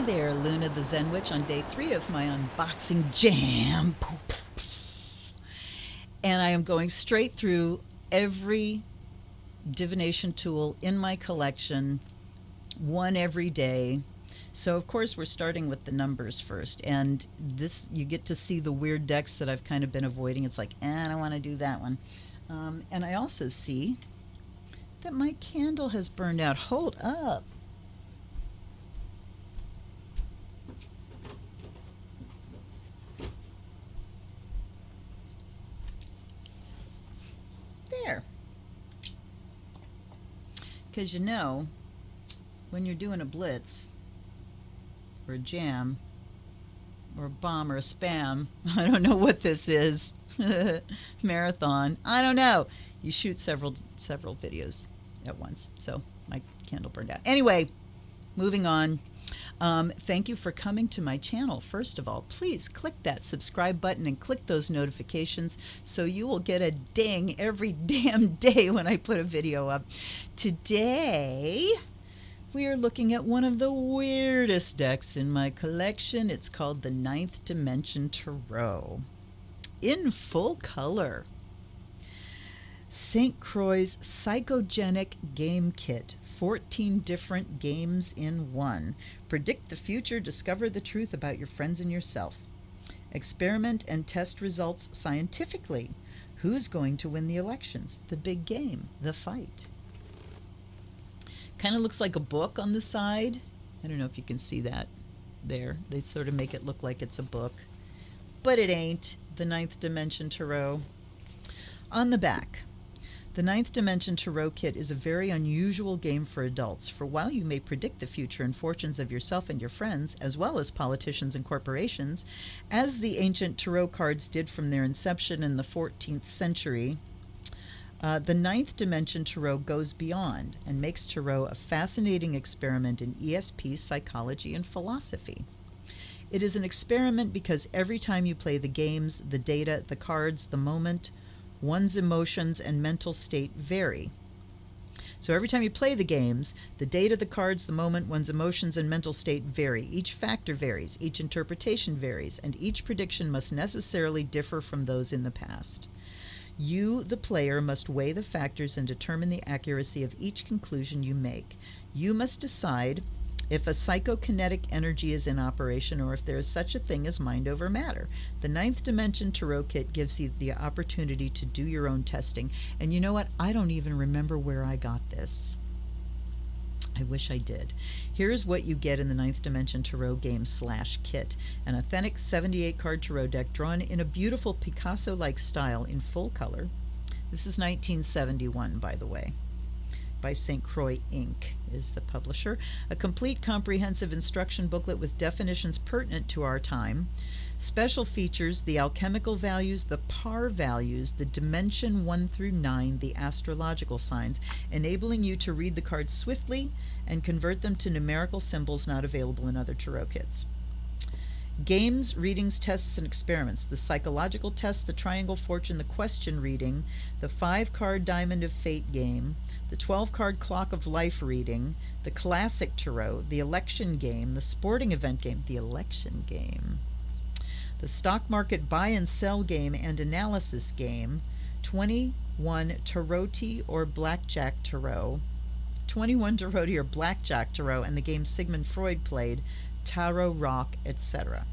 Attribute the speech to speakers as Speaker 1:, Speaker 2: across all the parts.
Speaker 1: there, Luna the Zen Witch, on day 3 of my unboxing jam. And I am going straight through every divination tool in my collection, one every day. So of course we're starting with the numbers first, and this, you get to see the weird decks that I've kind of been avoiding. It's like, I don't want to do that one. And I also see that my candle has burned out. Hold up. There. Because you know, when you're doing a blitz or a jam or a bomb or a spam, I don't know what this is, marathon, I don't know, you shoot several videos at once. So my candle burned out. Anyway, moving on. Thank you for coming to my channel. First of all, please click that subscribe button and click those notifications so you will get a ding every damn day when I put a video up. Today, we are looking at one of the weirdest decks in my collection. It's called the Ninth Dimension Tarot in full color. St. Croix Psychogenic Game Kit. 14 different games in one. Predict the future, discover the truth about your friends and yourself. Experiment and test results scientifically. Who's going to win the elections? The big game, the fight. Kind of looks like a book on the side. I don't know if you can see that there. They sort of make it look like it's a book, but it ain't. The Ninth Dimension Tarot. On the back, the Ninth Dimension Tarot Kit is a very unusual game for adults, for while you may predict the future and fortunes of yourself and your friends, as well as politicians and corporations, as the ancient tarot cards did from their inception in the 14th century, the Ninth Dimension Tarot goes beyond and makes tarot a fascinating experiment in ESP, psychology, and philosophy. It is an experiment because every time you play the games, the data, the cards, the moment, one's emotions and mental state vary. So every time you play the games, the data, the cards, the moment, one's emotions and mental state vary. Each factor varies, each interpretation varies, and each prediction must necessarily differ from those in the past. You, the player, must weigh the factors and determine the accuracy of each conclusion you make. You must decide if a psychokinetic energy is in operation or if there is such a thing as mind over matter. The Ninth Dimension Tarot Kit gives you the opportunity to do your own testing. And you know what? I don't even remember where I got this. I wish I did. Here's what you get in the Ninth Dimension Tarot Game / Kit. An authentic 78-card tarot deck drawn in a beautiful Picasso-like style in full color. This is 1971, by the way, by St. Croix Inc. is the publisher. A complete comprehensive instruction booklet with definitions pertinent to our time. Special features: the alchemical values, the par values, the dimension 1 through 9, the astrological signs, enabling you to read the cards swiftly and convert them to numerical symbols not available in other tarot kits. Games, readings, tests, and experiments. The psychological test, the triangle fortune, the question reading, the 5-card diamond of fate game, the 12-card clock of life reading, the classic tarot, the election game, the sporting event game, the election game, the stock market buy and sell game and analysis game, 21 tarot or blackjack tarot, 21 tarot or blackjack tarot, and the game Sigmund Freud played, tarot, rock, etc.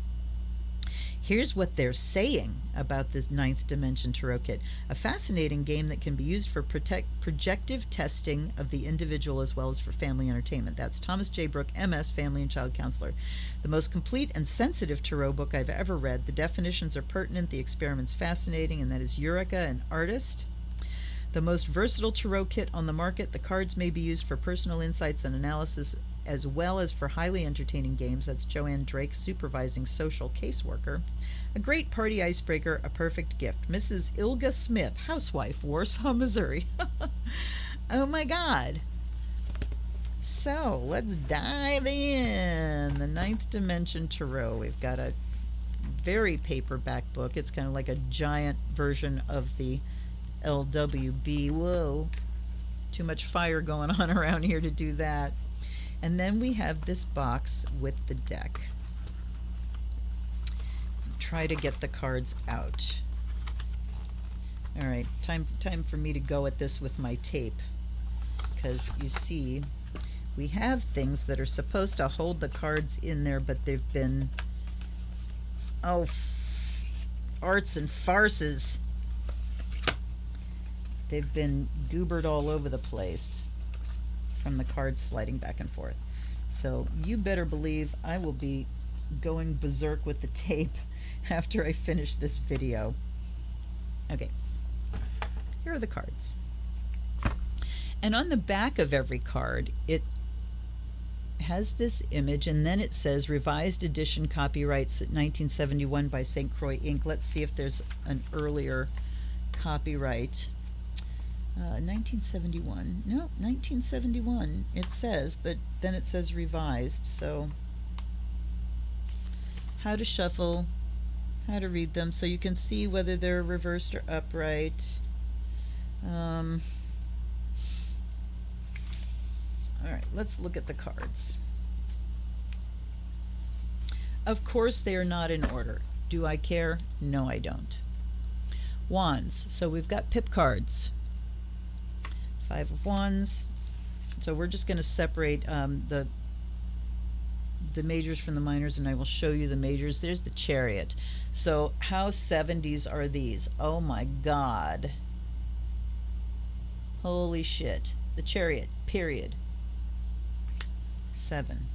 Speaker 1: Here's what they're saying about the Ninth Dimension Tarot Kit. A fascinating game that can be used for projective testing of the individual as well as for family entertainment. That's Thomas J. Brooke, MS, Family and Child Counselor. The most complete and sensitive tarot book I've ever read. The definitions are pertinent, the experiment's fascinating, and that is Eureka, an artist. The most versatile tarot kit on the market. The cards may be used for personal insights and analysis as well as for highly entertaining games. That's Joanne Drake, supervising social caseworker. A great party icebreaker, a perfect gift. Mrs. Ilga Smith, housewife, Warsaw, Missouri. Oh my God. So let's dive in. The Ninth Dimension Tarot. We've got a very paperback book. It's kind of like a giant version of the LWB. Whoa. Too much fire going on around here to do that. And then we have this box with the deck. Try to get the cards out. All right, time for me to go at this with my tape, because you see we have things that are supposed to hold the cards in there, but they've been arts and farces. They've been goobered all over the place from the cards sliding back and forth. So you better believe I will be going berserk with the tape after I finish this video. Okay, here are the cards. And on the back of every card, it has this image, and then it says revised edition, copyrights 1971 by St. Croix Inc. Let's see if there's an earlier copyright. 1971. No, 1971 it says, but then it says revised. So how to shuffle, how to read them so you can see whether they're reversed or upright. All right, let's look at the cards. Of course they are not in order. Do I care? No, I don't. Wands. So we've got pip cards. 5 of Wands. So we're just going to separate the majors from the minors, and I will show you the majors. There's the Chariot. So how 70s are these? Oh my God. Holy shit. The Chariot, period. 7.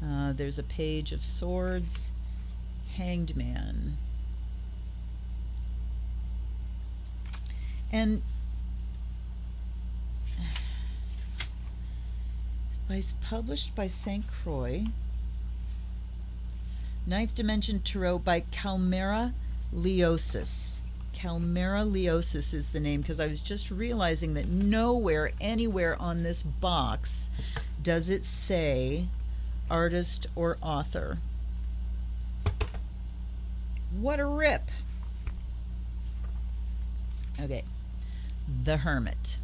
Speaker 1: There's a Page of Swords. Hanged Man. And published by St. Croix. Ninth Dimension Tarot by Calmera Leosis. Calmera Leosis is the name, because I was just realizing that nowhere, anywhere on this box does it say artist or author. What a rip. Okay. The Hermit.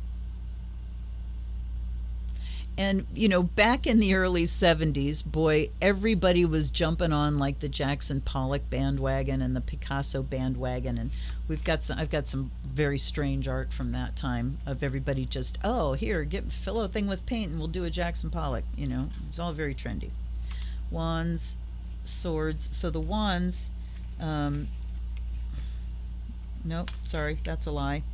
Speaker 1: And, you know, back in the early 70s, boy, everybody was jumping on like the Jackson Pollock bandwagon and the Picasso bandwagon. And I've got some very strange art from that time of everybody just, oh, here, fill a thing with paint and we'll do a Jackson Pollock. You know, it was all very trendy. Wands, swords. So the wands, nope, sorry, that's a lie.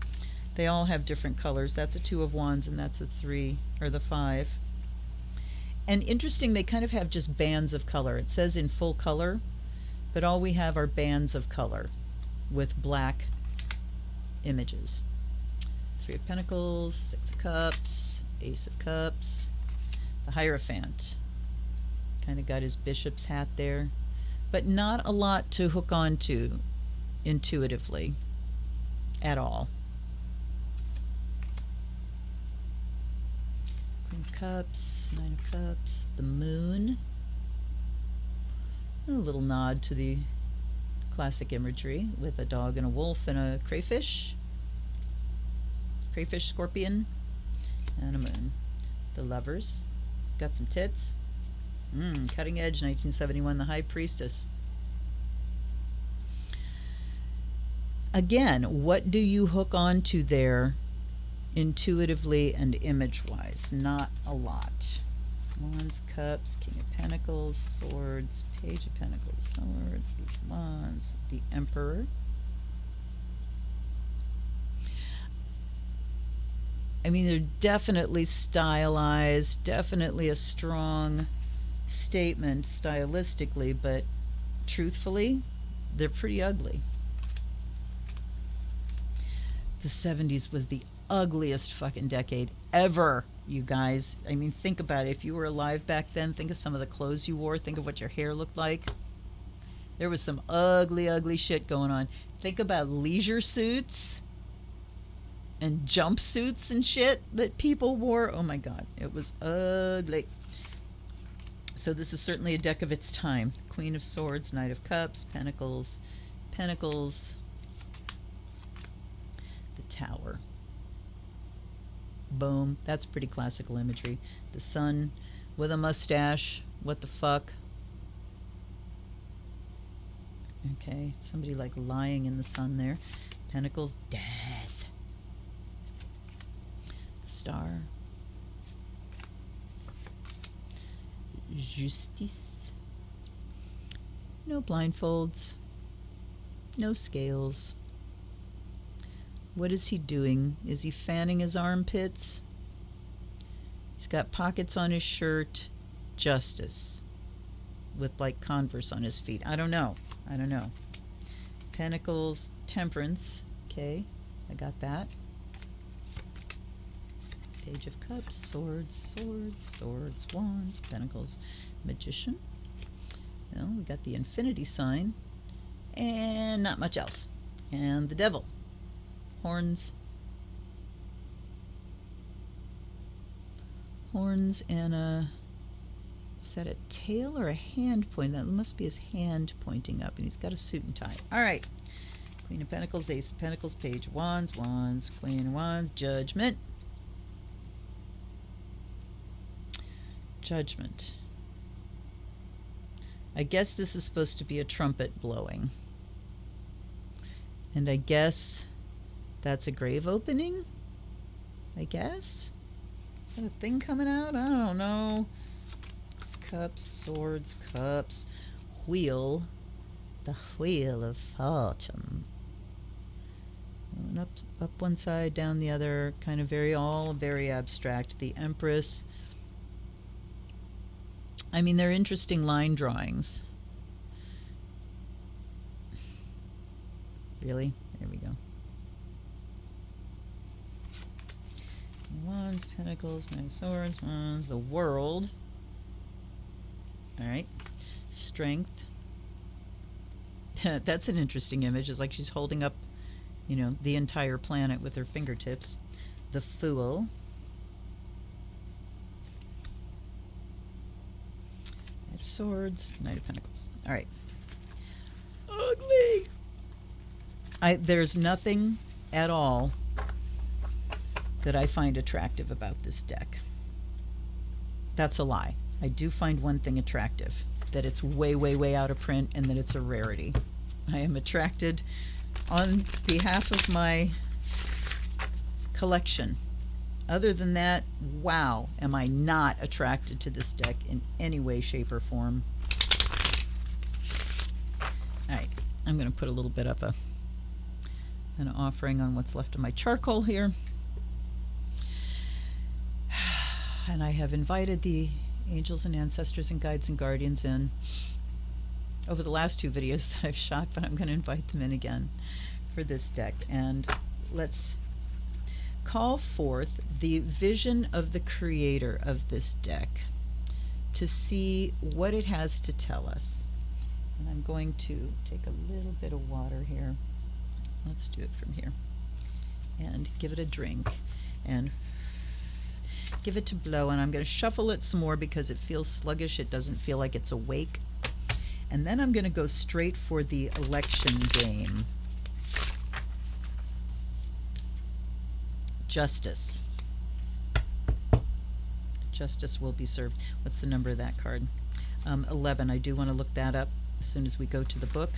Speaker 1: They all have different colors. That's a 2 of Wands, and that's a 3, or the 5. And interesting, they kind of have just bands of color. It says in full color, but all we have are bands of color with black images. 3 of Pentacles, 6 of Cups, Ace of Cups, the Hierophant. Kind of got his bishop's hat there, but not a lot to hook on to intuitively at all. Cups, 9 of Cups, the Moon. A little nod to the classic imagery with a dog and a wolf and a crayfish. Crayfish, scorpion, and a moon. The Lovers. Got some tits. Cutting Edge, 1971, the High Priestess. Again, what do you hook on to there intuitively and image-wise? Not a lot. Wands, Cups, King of Pentacles, Swords, Page of Pentacles, Swords, these Wands, the Emperor. I mean, they're definitely stylized, definitely a strong statement stylistically, but truthfully, they're pretty ugly. The 70s was the ugliest fucking decade ever, you guys. I mean, think about it. If you were alive back then, think of some of the clothes you wore. Think of what your hair looked like. There was some ugly, ugly shit going on. Think about leisure suits and jumpsuits and shit that people wore. Oh my God, it was ugly. So this is certainly a deck of its time. Queen of Swords, Knight of Cups, Pentacles, Pentacles, the Tower. Boom. That's pretty classical imagery. The Sun with a mustache. What the fuck? Okay, somebody like lying in the sun there. Pentacles, death. The Star. Justice. No blindfolds. No scales. What is he doing? Is he fanning his armpits? He's got pockets on his shirt. Justice. With like Converse on his feet. I don't know. Pentacles, Temperance. Okay, I got that. Page of Cups, Swords, Wands, Pentacles, Magician. Well, we got the Infinity sign. And not much else. And the Devil. Horns. Horns and a... Is that a tail or a hand point? That must be his hand pointing up. And he's got a suit and tie. All right. Queen of Pentacles, Ace of Pentacles, Page of Wands, Queen of Wands, Judgment. Judgment. I guess this is supposed to be a trumpet blowing. And I guess that's a grave opening? I guess? Is that a thing coming out? I don't know. Cups, Swords, Cups, Wheel. The Wheel of Fortune. And up one side, down the other. Kind of all very abstract. The Empress. I mean, they're interesting line drawings. Really? There we go. Wands, Pentacles, Nine of Swords, Wands, the World. All right. Strength. That's an interesting image. It's like she's holding up, you know, the entire planet with her fingertips. The Fool. Knight of Swords, Knight of Pentacles. All right. Ugly. There's nothing at all that I find attractive about this deck. That's a lie. I do find one thing attractive, that it's way, way, way out of print and that it's a rarity. I am attracted on behalf of my collection. Other than that, wow, am I not attracted to this deck in any way, shape, or form. All right, I'm going to put a little bit up an offering on what's left of my charcoal here. And I have invited the angels and ancestors and guides and guardians in over the last two videos that I've shot, but I'm going to invite them in again for this deck. And let's call forth the vision of the creator of this deck to see what it has to tell us. And I'm going to take a little bit of water here. Let's do it from here. And give it a drink. And give it to blow, and I'm going to shuffle it some more because it feels sluggish. It doesn't feel like it's awake. And then I'm going to go straight for the election game. Justice. Justice will be served. What's the number of that card? 11. I do want to look that up as soon as we go to the book.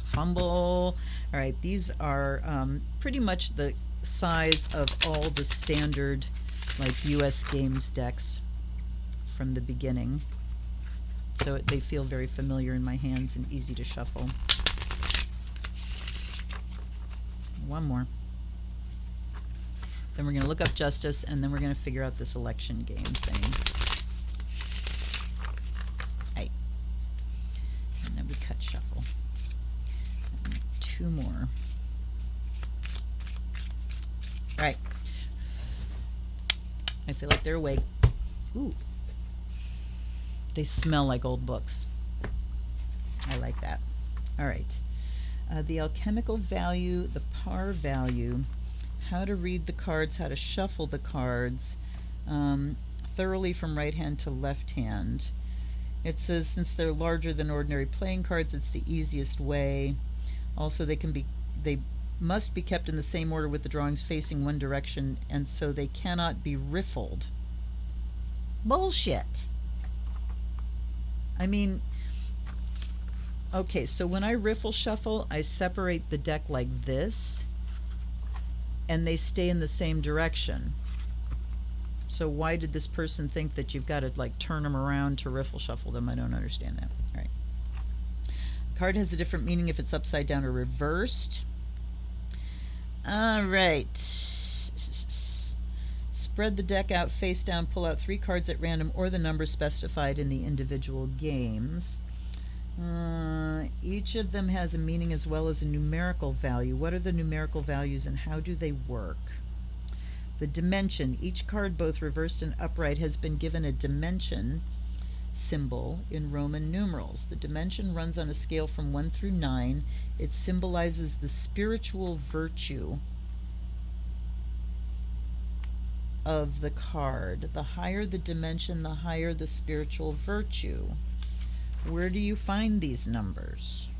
Speaker 1: Fumble. All right, these are pretty much the size of all the standard like US games decks from the beginning, so they feel very familiar in my hands and easy to shuffle. One more, then we're going to look up Justice, and then we're going to figure out this election game thing. Hey, and then we cut shuffle. And two more. All right. I feel like they're awake. Ooh. They smell like old books. I like that. All right. The alchemical value, the par value, how to read the cards, how to shuffle the cards thoroughly from right hand to left hand. It says since they're larger than ordinary playing cards, it's the easiest way. Also, they must be kept in the same order with the drawings facing one direction, and so they cannot be riffled. Bullshit. I mean, okay, so when I riffle shuffle, I separate the deck like this, and they stay in the same direction. So why did this person think that you've got to like turn them around to riffle shuffle them? I don't understand that. All right. Card has a different meaning if it's upside down or reversed. All right. Spread the deck out face down, pull out 3 cards at random or the number specified in the individual games. Each of them has a meaning as well as a numerical value. What are the numerical values and how do they work? The dimension. Each card, both reversed and upright, has been given a dimension symbol in Roman numerals. The dimension runs on a scale from 1 through 9. It symbolizes the spiritual virtue of the card. The higher the dimension, the higher the spiritual virtue. Where do you find these numbers?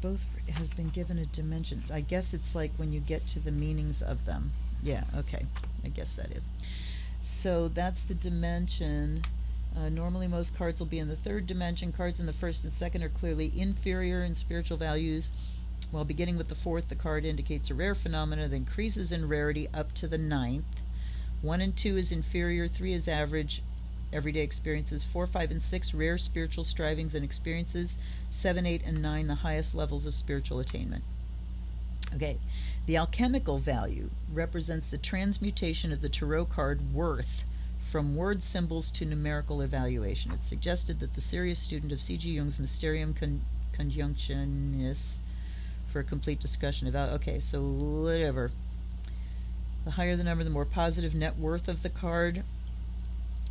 Speaker 1: Both has been given a dimension. I guess it's like when you get to the meanings of them. Yeah, okay. I guess that is. So that's the dimension. Normally most cards will be in the 3rd dimension. Cards in the 1st and 2nd are clearly inferior in spiritual values. While beginning with the 4th, the card indicates a rare phenomena that increases in rarity up to the 9th. 1 and 2 is inferior. 3 is average everyday experiences. 4, 5, and 6, rare spiritual strivings and experiences. 7, 8, and 9, the highest levels of spiritual attainment. Okay, the alchemical value represents the transmutation of the tarot card worth from word symbols to numerical evaluation. It's suggested that the serious student of C.G. Jung's Mysterium Conjunctionis for a complete discussion about, okay, so whatever. The higher the number, the more positive net worth of the card.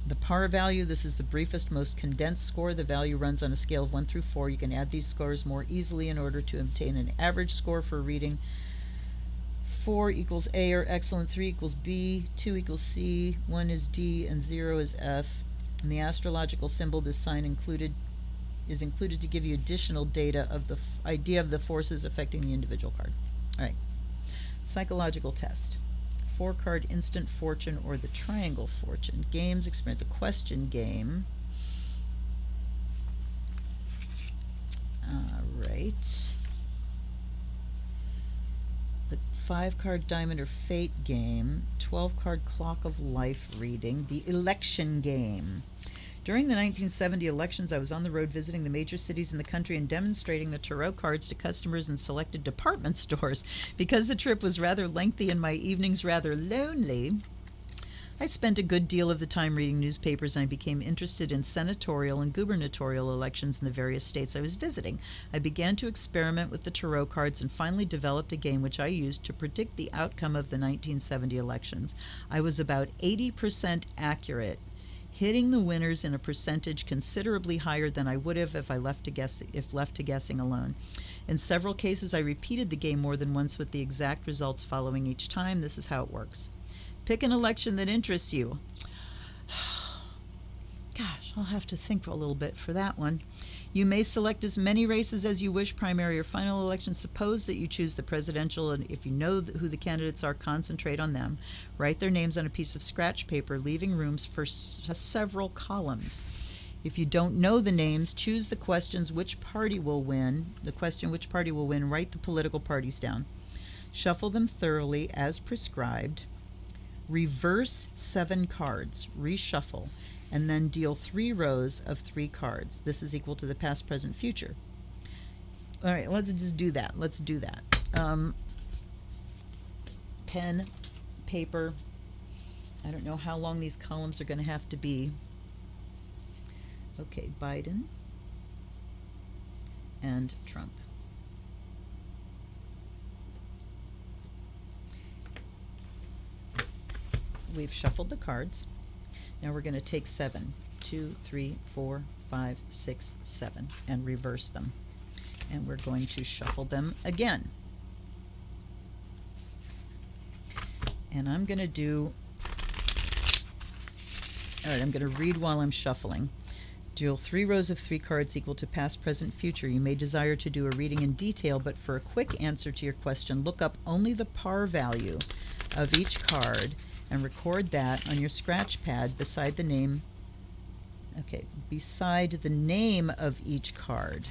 Speaker 1: The par value, this is the briefest, most condensed score. The value runs on a scale of 1 through 4. You can add these scores more easily in order to obtain an average score for a reading. 4 equals A or excellent, 3 equals B, 2 equals C, 1 is D, and 0 is F. In the astrological symbol, this sign is included to give you additional data of the idea of the forces affecting the individual card. All right. Psychological test. 4-card instant fortune or the triangle fortune. Games, experience the question game. All right. The 5-card diamond or fate game. 12-card clock of life reading. The election game. During the 1970 elections, I was on the road visiting the major cities in the country and demonstrating the tarot cards to customers in selected department stores. Because the trip was rather lengthy and my evenings rather lonely, I spent a good deal of the time reading newspapers, and I became interested in senatorial and gubernatorial elections in the various states I was visiting. I began to experiment with the tarot cards and finally developed a game which I used to predict the outcome of the 1970 elections. I was about 80% accurate, hitting the winners in a percentage considerably higher than I would have if left to guessing alone. In several cases, I repeated the game more than once with the exact results following each time. This is how it works. Pick an election that interests you. Gosh, I'll have to think for a little bit for that one. You may select as many races as you wish, primary or final election. Suppose that you choose the presidential, and if you know who the candidates are, concentrate on them. Write their names on a piece of scratch paper, leaving rooms for several columns. If you don't know the names, choose the questions which party will win. The question which party will win, write the political parties down. Shuffle them thoroughly as prescribed. Reverse 7 cards, reshuffle, and then deal 3 rows of 3 cards. This is equal to the past, present, future. All right, let's just do that. Let's do that. Pen, paper. I don't know how long these columns are going to have to be. Okay, Biden and Trump. We've shuffled the cards. Now we're going to take 7, 2, 3, 4, 5, 6, 7, and reverse them. And we're going to shuffle them again. And I'm going to do, all right, I'm going to read while I'm shuffling. Deal 3 rows of 3 cards equal to past, present, future. You may desire to do a reading in detail, but for a quick answer to your question, look up only the par value of each card and record that on your scratch pad beside the name. Okay, beside the name of each card.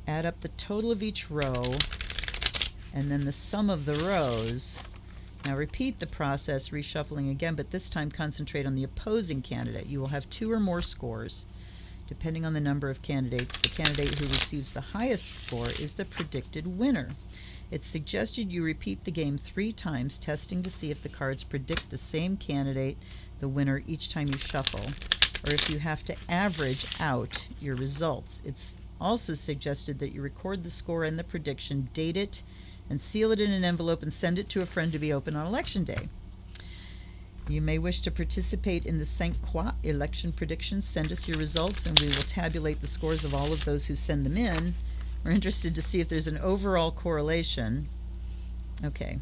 Speaker 1: Add up the total of each row and then the sum of the rows. Now repeat the process, reshuffling again, but this time concentrate on the opposing candidate. You will have 2 or more scores. Depending on the number of candidates, the candidate who receives the highest score is the predicted winner. It's suggested you repeat the game 3 times, testing to see if the cards predict the same candidate, the winner, each time you shuffle, or if you have to average out your results. It's also suggested that you record the score and the prediction, date it, and seal it in an envelope and send it to a friend to be opened on Election Day. You may wish to participate in the St. Croix election predictions. Send us your results and we will tabulate the scores of all of those who send them in. We're interested to see if there's an overall correlation. Okay,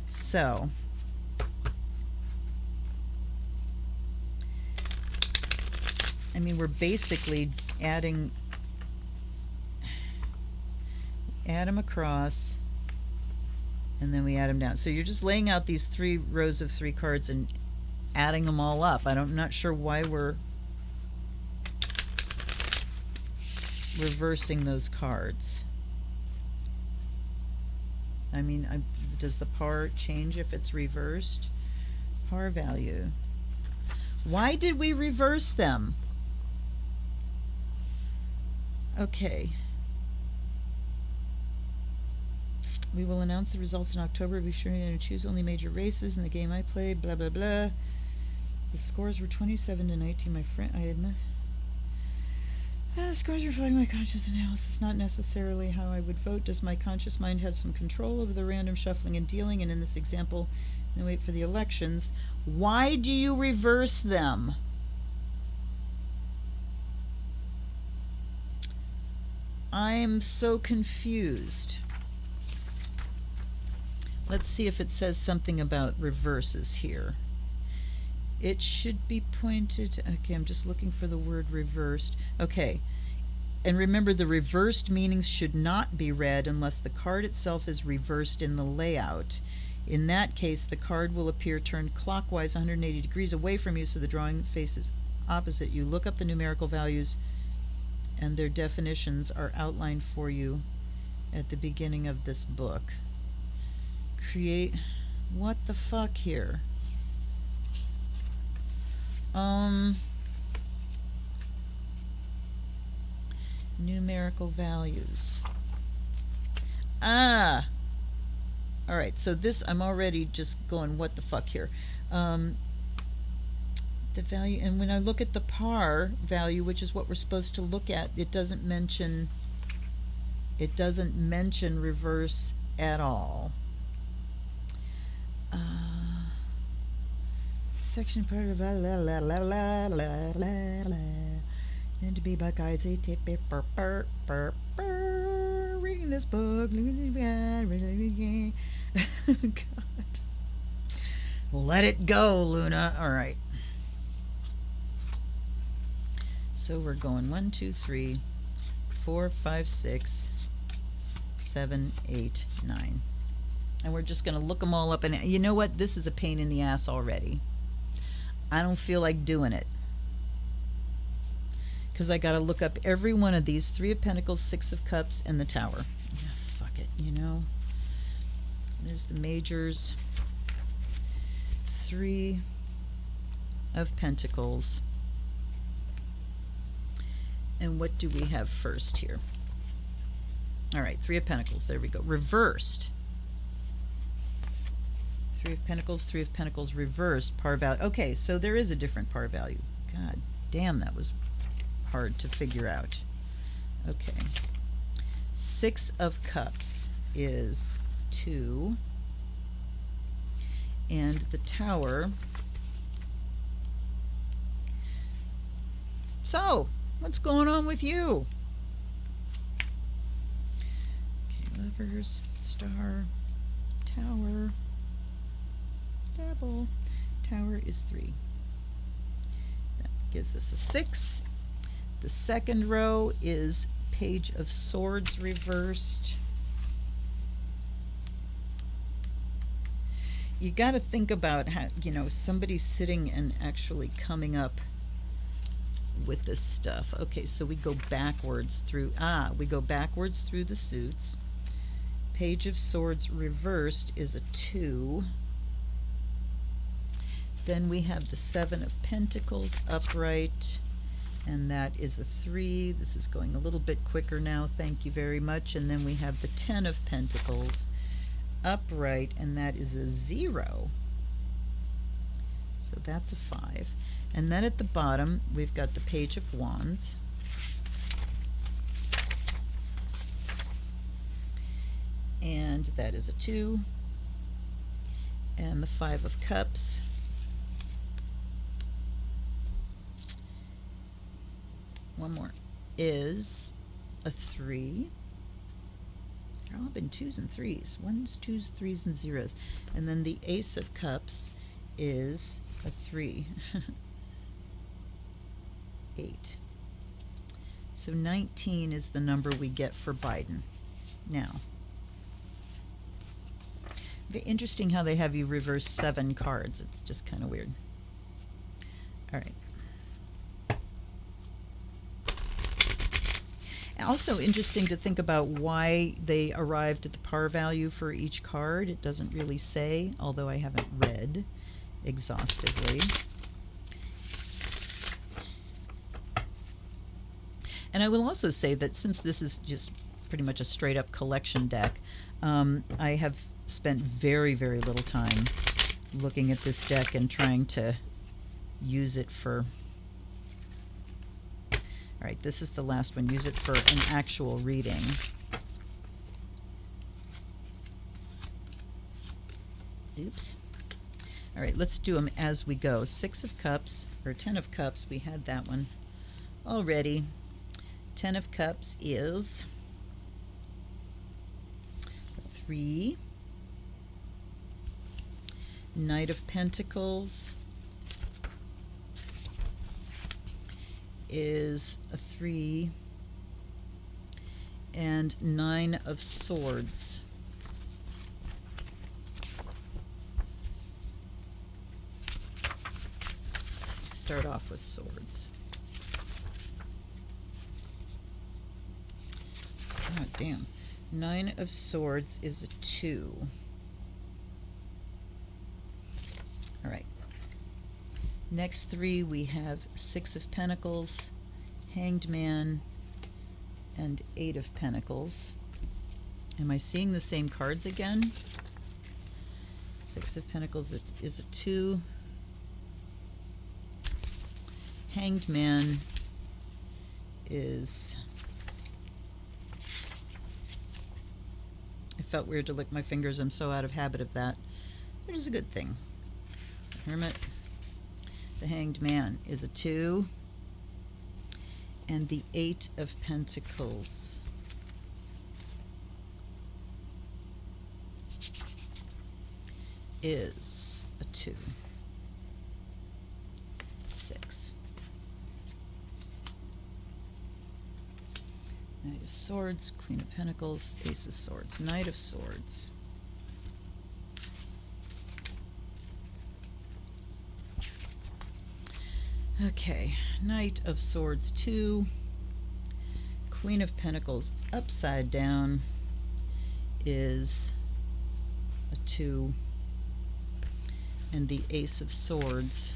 Speaker 1: so I mean, we're basically add them across, and then we add them down. So you're just laying out these 3 rows of 3 cards and adding them all up. I'm not sure why we're reversing those cards. I mean, does the par change if it's reversed? Par value. Why did we reverse them? Okay. We will announce the results in October. Be sure to choose only major races in the game I played. Blah, blah, blah. The scores were 27 to 19. My friend, I admit. The scores reflect my conscious analysis, not necessarily how I would vote. Does my conscious mind have some control over the random shuffling and dealing? And in this example, I wait for the elections. Why do you reverse them? I'm so confused. Let's see if it says something about reverses here. It should be pointed. Okay, I'm just looking for the word reversed. Okay, and remember the reversed meanings should not be read unless the card itself is reversed in the layout. In that case, the card will appear turned clockwise 180 degrees away from you, so the drawing faces opposite you. Look up the numerical values, and their definitions are outlined for you at the beginning of this book. Create, what the fuck here? Numerical values. All right, so this, I'm already just going, what the fuck here? The value, and when I look at the par value, which is what we're supposed to look at, it doesn't mention reverse at all. Section part of la la la la la la la la. And to be by guides, a tip, reading this book. God. Let it go, Luna. All right. So we're going 1, 2, 3, 4, 5, 6, 7, 8, 9. And we're just going to look them all up. And you know what? This is a pain in the ass already. I don't feel like doing it. Because I got to look up every one of these. 3 of Pentacles, 6 of Cups, and the Tower. Yeah, fuck it, you know. There's the majors. 3 of Pentacles. And what do we have first here? All right, 3 of Pentacles. There we go. Reversed. 3 of Pentacles, 3 of Pentacles reversed, par value. Okay, so there is a different par value. God damn, that was hard to figure out. Okay. 6 of Cups is 2. And the Tower. So, what's going on with you? Okay, Lovers, Star, Tower. Double. Tower is 3. gives us a 6. The second row is Page of Swords reversed. You got to think about how, somebody's sitting and actually coming up with this stuff. Okay, so we go backwards through, the suits. Page of Swords reversed is a 2. Then we have the 7 of Pentacles upright, and that is a 3. This is going a little bit quicker now, thank you very much. And then we have the 10 of Pentacles upright, and that is a 0. So that's a 5. And then at the bottom, we've got the Page of Wands. And that is a 2. And the 5 of Cups. One more is a 3. They're all been 2s and 3s. 1s, 2s, 3s, and 0s. And then the Ace of Cups is a 3. 8. So 19 is the number we get for Biden. Now, very interesting how they have you reverse 7 cards. It's just kind of weird. All right. Also interesting to think about why they arrived at the par value for each card. It doesn't really say, although I haven't read exhaustively. And I will also say that since this is just pretty much a straight up collection deck, I have spent very, very little time looking at this deck and trying to use it for... All right, this is the last one. Use it for an actual reading. Oops. All right, let's do them as we go. 6 of Cups, or 10 of Cups. We had that one already. 10 of Cups is a 3. Knight of Pentacles is a 3, and 9 of Swords start off with Swords. God damn. 9 of Swords is a 2. All right. Next 3 we have 6 of Pentacles, Hanged Man, and 8 of Pentacles. Am I seeing the same cards again? 6 of Pentacles is a 2. Hanged Man is... It felt weird to lick my fingers. I'm so out of habit of that, which is a good thing. Hermit. The Hanged Man is a 2, and the 8 of Pentacles is a 2. 6. Knight of Swords, Queen of Pentacles, Ace of Swords, Knight of Swords. Okay, Knight of Swords 2, Queen of Pentacles upside down is a 2, and the Ace of Swords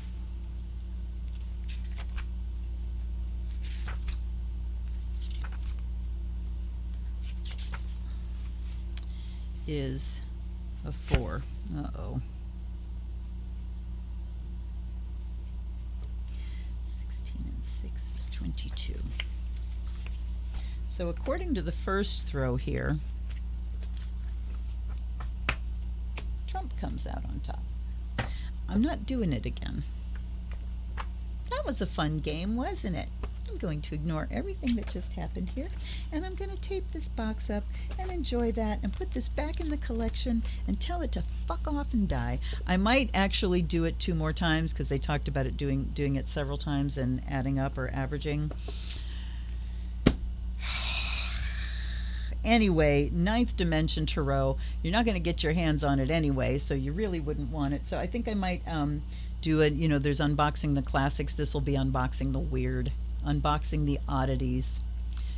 Speaker 1: is a 4. Uh-oh. 16 and 6 is 22. So according to the first throw here, Trump comes out on top. I'm not doing it again. That was a fun game, wasn't it? I'm going to ignore everything that just happened here, and I'm going to tape this box up and enjoy that and put this back in the collection and tell it to fuck off and die. I might actually do it 2 more times because they talked about it doing it several times and adding up or averaging. Anyway, Ninth Dimension Tarot, you're not going to get your hands on it anyway, so you really wouldn't want it. So I think I might do it. You know, there's unboxing the classics. This will be unboxing the weird, unboxing the oddities,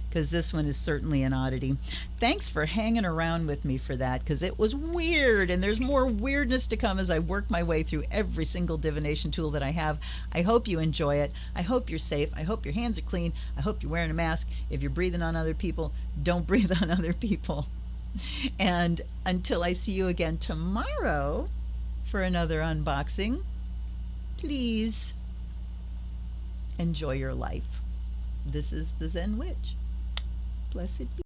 Speaker 1: because this one is certainly an oddity. Thanks for hanging around with me for that, because it was weird, and there's more weirdness to come as I work my way through every single divination tool that I have. I hope you enjoy it. I hope you're safe. I hope your hands are clean. I hope you're wearing a mask. If you're breathing on other people, don't breathe on other people. And until I see you again tomorrow for another unboxing, please enjoy your life. This is the Zen Witch. Blessed be.